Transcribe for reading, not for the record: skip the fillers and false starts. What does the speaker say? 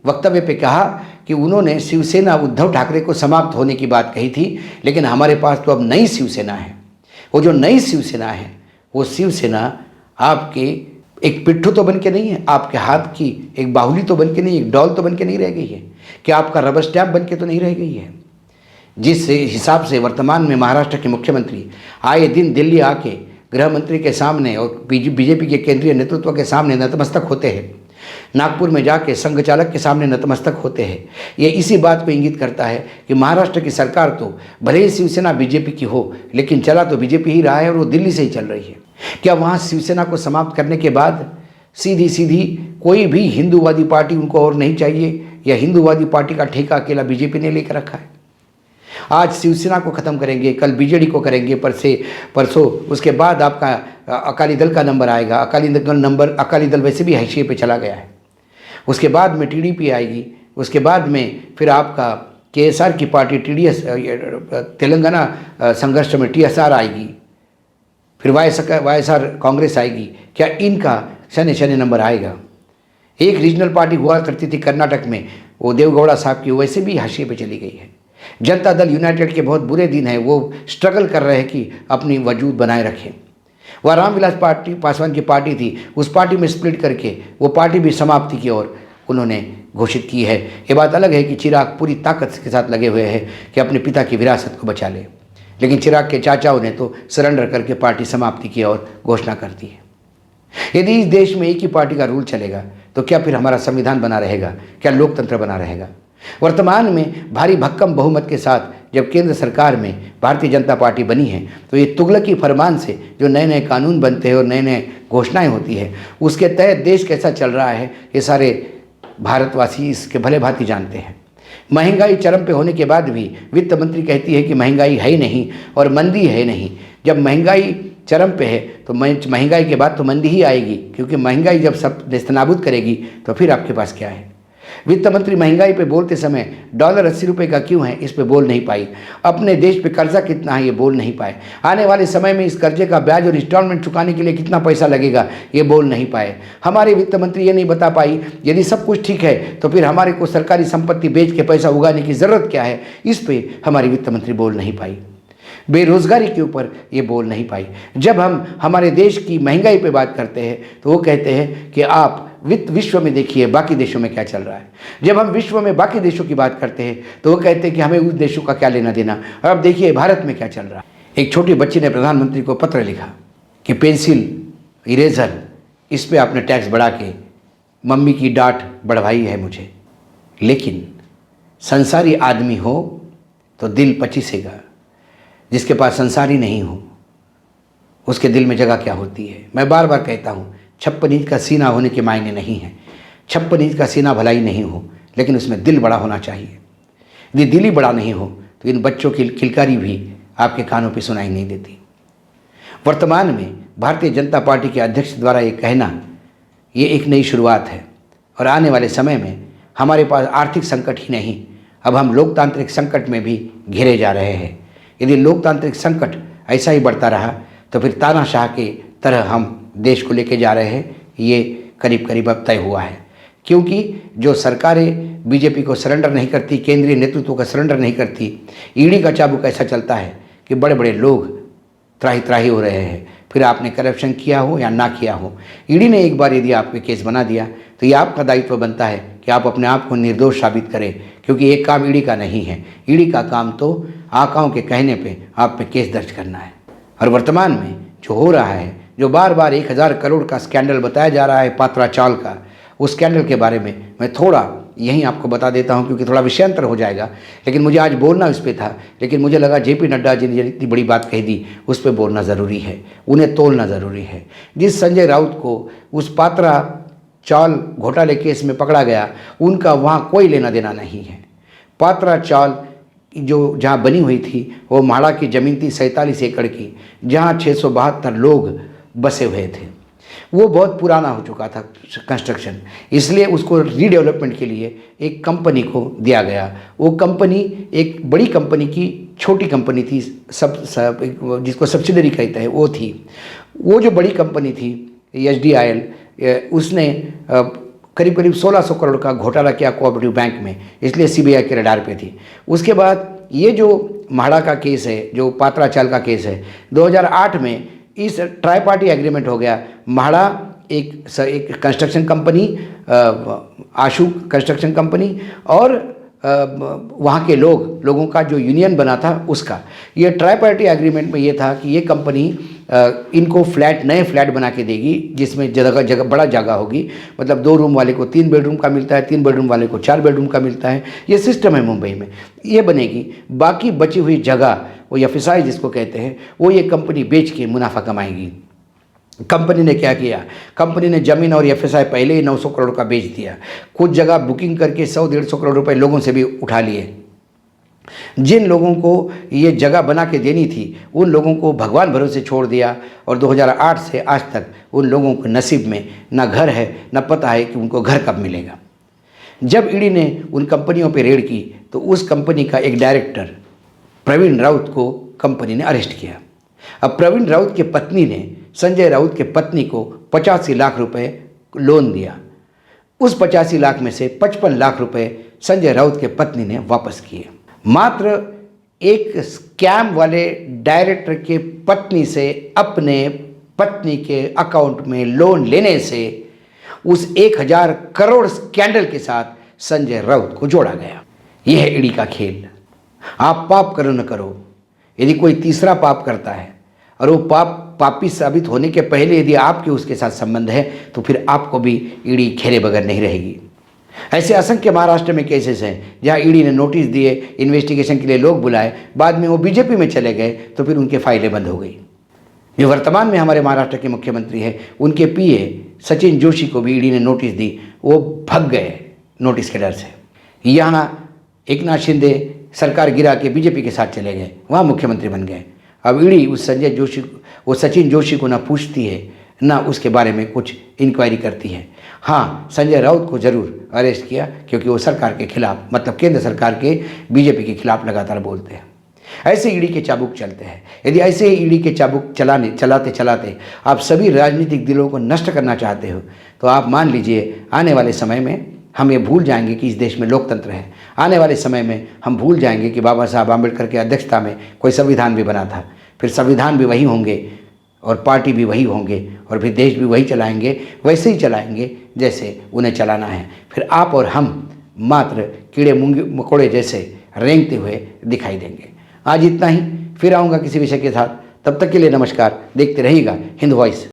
वक्तव्य पे कहा कि उन्होंने शिवसेना उद्धव ठाकरे को समाप्त होने की बात कही थी, लेकिन हमारे पास तो अब नई शिवसेना है। वो जो नई शिवसेना है, वो शिवसेना आपके एक पिट्ठू तो बन के नहीं है, आपके हाथ की एक बाहुली तो बन के नहीं, एक डॉल तो बन के नहीं रह गई है, कि आपका रबर स्टैम्प बन के तो नहीं रह गई है। जिस हिसाब से वर्तमान में महाराष्ट्र के मुख्यमंत्री आए दिन दिल्ली आके गृह मंत्री के सामने और बीजेपी के केंद्रीय नेतृत्व के सामने नतमस्तक होते हैं, नागपुर में जाके संघ चालक के सामने नतमस्तक होते हैं, ये इसी बात को इंगित करता है कि महाराष्ट्र की सरकार तो भले ही शिवसेना बीजेपी की हो, लेकिन चला तो बीजेपी ही रहा है और वो दिल्ली से ही चल रही है। क्या वहाँ शिवसेना को समाप्त करने के बाद सीधी सीधी कोई भी हिंदूवादी पार्टी उनको और नहीं चाहिए, या हिंदूवादी पार्टी का ठेका अकेला बीजेपी ने लेकर रखा है? आज शिवसेना को ख़त्म करेंगे, कल बीजेडी को करेंगे, परसों उसके बाद आपका अकाली दल का नंबर आएगा। अकाली दल वैसे भी हाशिए पे चला गया है। उसके बाद में टीडीपी आएगी, उसके बाद में फिर आपका केएसआर की पार्टी तेलंगाना संघर्ष में टीएसआर आएगी, फिर वाईएसआर कांग्रेस आएगी। क्या इनका शनि शनि नंबर आएगा? एक रीजनल पार्टी हुआ करती थी कर्नाटक में, वो देवगौड़ा साहब की, वैसे भी हाशिए पे चली गई है। जनता दल यूनाइटेड के बहुत बुरे दिन हैं, वो स्ट्रगल कर रहे हैं कि अपनी वजूद बनाए रखें। वह रामविलास पासवान की पार्टी थी, उस पार्टी में स्प्लिट करके वो पार्टी भी समाप्ति की ओर उन्होंने घोषित की है। ये बात अलग है कि चिराग पूरी ताकत के साथ लगे हुए हैं कि अपने पिता की विरासत को बचा ले, लेकिन चिराग के चाचाओं ने तो सरेंडर करके पार्टी समाप्ति की ओर घोषणा कर दी है। यदि इस देश में एक ही पार्टी का रूल चलेगा तो क्या फिर हमारा संविधान बना रहेगा? क्या लोकतंत्र बना रहेगा? वर्तमान में भारी भक्कम बहुमत के साथ जब केंद्र सरकार में भारतीय जनता पार्टी बनी है, तो ये तुगलकी फरमान से जो नए नए कानून बनते हैं और नए नए घोषणाएं होती है, उसके तहत देश कैसा चल रहा है ये सारे भारतवासी इसके भले भांति जानते हैं। महंगाई चरम पे होने के बाद भी वित्त मंत्री कहती है कि महंगाई है ही नहीं और मंदी है नहीं। जब महंगाई चरम पे है तो महंगाई के बाद तो मंदी ही आएगी, क्योंकि महंगाई जब सब नेस्तनाबूद करेगी तो फिर आपके पास क्या है? वित्त मंत्री महंगाई पे बोलते समय डॉलर 80 रुपये का क्यों है, इस पे बोल नहीं पाई। अपने देश पे कर्जा कितना है ये बोल नहीं पाए। आने वाले समय में इस कर्जे का ब्याज और इंस्टॉलमेंट चुकाने के लिए कितना पैसा लगेगा ये बोल नहीं पाए। हमारे वित्त मंत्री ये नहीं बता पाई यदि सब कुछ ठीक है तो फिर हमारे को सरकारी संपत्ति बेच के पैसा उगाने की ज़रूरत क्या है, इस पर हमारी वित्त मंत्री बोल नहीं पाई। बेरोजगारी के ऊपर ये बोल नहीं पाई। जब हम हमारे देश की महंगाई पे बात करते हैं तो वो कहते हैं कि आप विश्व में देखिए बाकी देशों में क्या चल रहा है। जब हम विश्व में बाकी देशों की बात करते हैं तो वो कहते हैं कि हमें उस देशों का क्या लेना देना। और अब देखिए भारत में क्या चल रहा है। एक छोटी बच्ची ने प्रधानमंत्री को पत्र लिखा कि पेंसिल, इरेजर, इस पर आपने टैक्स बढ़ा के मम्मी की डांट बढ़वाई है मुझे। लेकिन संसारी आदमी हो तो दिल पचीसेगा, जिसके पास संसारी नहीं हो उसके दिल में जगह क्या होती है। मैं बार बार कहता हूँ 56 इंच का सीना होने के मायने नहीं है। 56 इंच का सीना भलाई नहीं हो, लेकिन उसमें दिल बड़ा होना चाहिए। यदि दिल ही बड़ा नहीं हो तो इन बच्चों की किलकारी भी आपके कानों पे सुनाई नहीं देती। वर्तमान में भारतीय जनता पार्टी के अध्यक्ष द्वारा ये कहना ये एक नई शुरुआत है, और आने वाले समय में हमारे पास आर्थिक संकट ही नहीं, अब हम लोकतांत्रिक संकट में भी घिरे जा रहे हैं। यदि लोकतांत्रिक संकट ऐसा ही बढ़ता रहा तो फिर तानाशाह के तरह हम देश को लेके जा रहे हैं, ये करीब करीब अब तय हुआ है। क्योंकि जो सरकारें बीजेपी को सरेंडर नहीं करती, केंद्रीय नेतृत्व का सरेंडर नहीं करती, ईडी का चाबुक ऐसा चलता है कि बड़े बड़े लोग त्राही त्राही हो रहे हैं। फिर आपने करप्शन किया हो या ना किया हो, ईडी ने एक बार यदि आप पे केस बना दिया तो ये आपका दायित्व बनता है कि आप अपने आप को निर्दोष साबित करें, क्योंकि एक काम ईडी का नहीं है। ईडी का काम तो आकाओं के कहने पे आप पे केस दर्ज करना है। और वर्तमान में जो हो रहा है, जो बार बार 1000 करोड़ का स्कैंडल बताया जा रहा है पात्रा चाल का, उस स्कैंडल के बारे में मैं थोड़ा यहीं आपको बता देता हूं, क्योंकि थोड़ा विषयांतर हो जाएगा। लेकिन मुझे आज बोलना इस पे था, लेकिन मुझे लगा जेपी नड्डा जी ने इतनी बड़ी बात कह दी, उस पर बोलना ज़रूरी है, उन्हें तोलना ज़रूरी है। जिस संजय राउत को उस पात्रा चाल घोटाले केस में पकड़ा गया, उनका वहाँ कोई लेना देना नहीं है। पात्रा चाल जो जहाँ बनी हुई थी वो म्हाड़ा की ज़मीन थी 47 एकड़ की, जहाँ 672 लोग बसे हुए थे। वो बहुत पुराना हो चुका था कंस्ट्रक्शन, इसलिए उसको रीडेवलपमेंट के लिए एक कंपनी को दिया गया। वो कंपनी एक बड़ी कंपनी की छोटी कंपनी थी, जिसको सब्सिडरी कहते हैं, वो थी। वो जो बड़ी कंपनी थी HDIL, उसने करीब करीब 1600 करोड़ का घोटाला किया कोऑपरेटिव बैंक में, इसलिए सीबीआई के रडार पे थी। उसके बाद ये जो म्हाडा का केस है, जो पात्राचाल का केस है, 2008 में इस ट्राई पार्टी एग्रीमेंट हो गया। म्हाडा एक कंस्ट्रक्शन कंपनी, आशु कंस्ट्रक्शन कंपनी, और वहाँ के लोगों का जो यूनियन बना था उसका, ये ट्राई पार्टी एग्रीमेंट में ये था कि ये कंपनी इनको नए फ्लैट बना के देगी जिसमें जगह बड़ा जगह होगी। मतलब 2 रूम वाले को 3 बेडरूम का मिलता है, 3 बेडरूम वाले को 4 बेडरूम का मिलता है। ये सिस्टम है मुंबई में, ये बनेगी। बाकी बची हुई जगह, वो एफएसआई जिसको कहते हैं, वो ये कंपनी बेच के मुनाफा कमाएगी। कंपनी ने क्या किया, कंपनी ने ज़मीन और एफएसआई पहले ही 900 करोड़ का बेच दिया। कुछ जगह बुकिंग करके 100-150 करोड़ रुपए लोगों से भी उठा लिए। जिन लोगों को ये जगह बना के देनी थी उन लोगों को भगवान भरोसे छोड़ दिया, और 2008 से आज तक उन लोगों के नसीब में ना घर है, ना पता है कि उनको घर कब मिलेगा। जब ईडी ने उन कंपनियों पे रेड की तो उस कंपनी का एक डायरेक्टर प्रवीण राउत को कंपनी ने अरेस्ट किया। अब प्रवीण राउत की पत्नी ने संजय राउत के पत्नी को 85 लाख रुपए लोन दिया। उस 85 लाख में से 55 लाख रुपए संजय राउत के पत्नी ने वापस किए। मात्र एक स्कैम वाले डायरेक्टर के पत्नी से अपने पत्नी के अकाउंट में लोन लेने से उस 1000 करोड़ स्कैंडल के साथ संजय राउत को जोड़ा गया। यह है ईडी का खेल। आप पाप करो न करो, यदि कोई तीसरा पाप करता है और वो पापी साबित होने के पहले यदि आपके उसके साथ संबंध है तो फिर आपको भी ईडी घेरे बगैर नहीं रहेगी। ऐसे असंख्य महाराष्ट्र में केसेस हैं जहां ईडी ने नोटिस दिए, इन्वेस्टिगेशन के लिए लोग बुलाए, बाद में वो बीजेपी में चले गए तो फिर उनके फाइलें बंद हो गई। जो वर्तमान में हमारे महाराष्ट्र के मुख्यमंत्री हैं, उनके पीए सचिन जोशी को भी ईडी ने नोटिस दी, वो भाग गए नोटिस के डर से। यहाँ एकनाथ शिंदे सरकार गिरा के बीजेपी के साथ चले गए, वहाँ मुख्यमंत्री बन गए। अब ईडी वो सचिन जोशी को ना पूछती है ना उसके बारे में कुछ इंक्वायरी करती है। हाँ, संजय राउत को जरूर अरेस्ट किया क्योंकि वो सरकार के खिलाफ, मतलब केंद्र सरकार के बीजेपी के खिलाफ लगातार बोलते हैं। ऐसे ईडी के चाबुक चलते हैं। यदि ऐसे ही ईडी के चाबुक चलाते चलाते आप सभी राजनीतिक दिलों को नष्ट करना चाहते हो तो आप मान लीजिए आने वाले समय में हम ये भूल जाएंगे कि इस देश में लोकतंत्र है। आने वाले समय में हम भूल जाएंगे कि बाबा साहब आम्बेडकर की अध्यक्षता में कोई संविधान भी बना था। फिर संविधान भी वही होंगे और पार्टी भी वही होंगे और फिर देश भी वही चलाएंगे, वैसे ही चलाएंगे जैसे उन्हें चलाना है। फिर आप और हम मात्र कीड़े मकोड़े जैसे रेंगते हुए दिखाई देंगे। आज इतना ही, फिर आऊँगा किसी विषय के साथ। तब तक के लिए नमस्कार। देखते रहिएगा हिंद वॉइस।